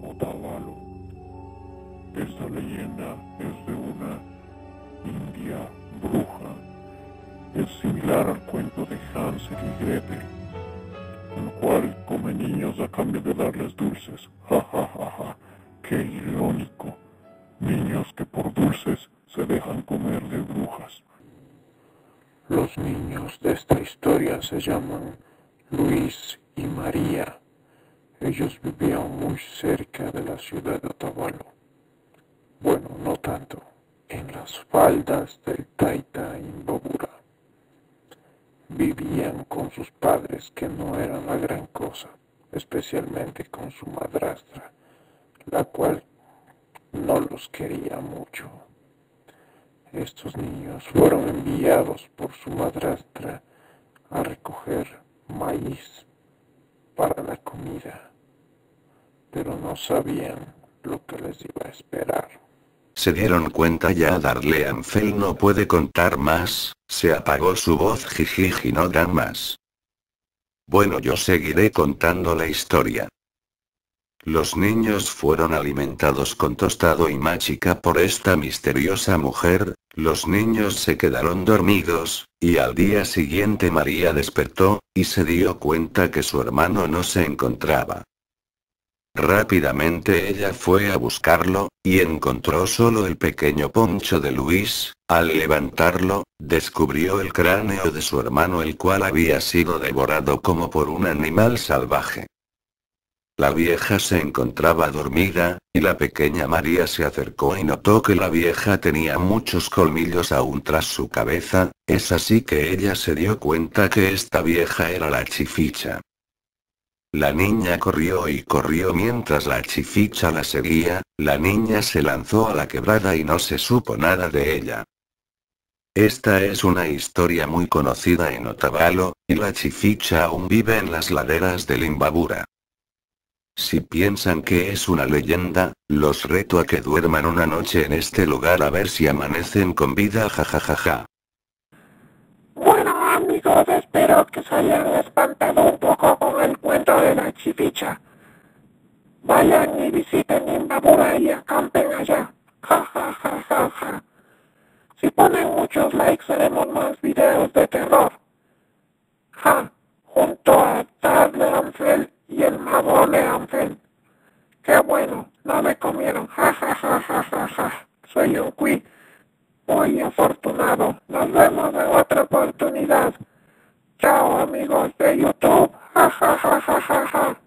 Otavalo. Esta leyenda es de una india bruja. Es similar al cuento de Hansel y Gretel, el cual come niños a cambio de darles dulces. Ja, ja, ja, ja. Qué irónico. Niños que por dulces se dejan comer de brujas. Los niños de esta historia se llaman Luis y María. Ellos vivían muy cerca de la ciudad de Otavalo. Bueno, no tanto, en las faldas del Taita Imbabura. Vivían con sus padres, que no eran la gran cosa, especialmente con su madrastra, la cual no los quería mucho. Estos niños fueron enviados por su madrastra a recoger maíz para la comida, pero no sabían lo que les iba a esperar. Se dieron cuenta ya Darle Anfel no puede contar más, se apagó su voz, jijiji, no dan más. Bueno, yo seguiré contando la historia. Los niños fueron alimentados con tostado y machica por esta misteriosa mujer, los niños se quedaron dormidos, y al día siguiente María despertó, y se dio cuenta que su hermano no se encontraba. Rápidamente ella fue a buscarlo, y encontró solo el pequeño poncho de Luis. Al levantarlo, descubrió el cráneo de su hermano, el cual había sido devorado como por un animal salvaje. La vieja se encontraba dormida, y la pequeña María se acercó y notó que la vieja tenía muchos colmillos aún tras su cabeza. Es así que ella se dio cuenta que esta vieja era la Chificha. La niña corrió y corrió mientras la Chificha la seguía. La niña se lanzó a la quebrada y no se supo nada de ella. Esta es una historia muy conocida en Otavalo, y la Chificha aún vive en las laderas del Imbabura. Si piensan que es una leyenda, los reto a que duerman una noche en este lugar a ver si amanecen con vida, jajajaja. Bueno, amigos, espero que se hayan espantado un poco con el cuento de la Chificha. Vayan y visiten Imbabura y acampen allá. Ja, ja, ja, ja, ja. Si ponen muchos likes haremos más videos de terror. Ja, junto a Darle Anfel y el mago de Anfel. Qué bueno, no me comieron. Ja, ja, ja, ja, ja, ja. Soy un qui muy afortunado. Nos vemos en otra oportunidad. Chao, amigos de YouTube. Ja, ja, ja, ja, ja, ja.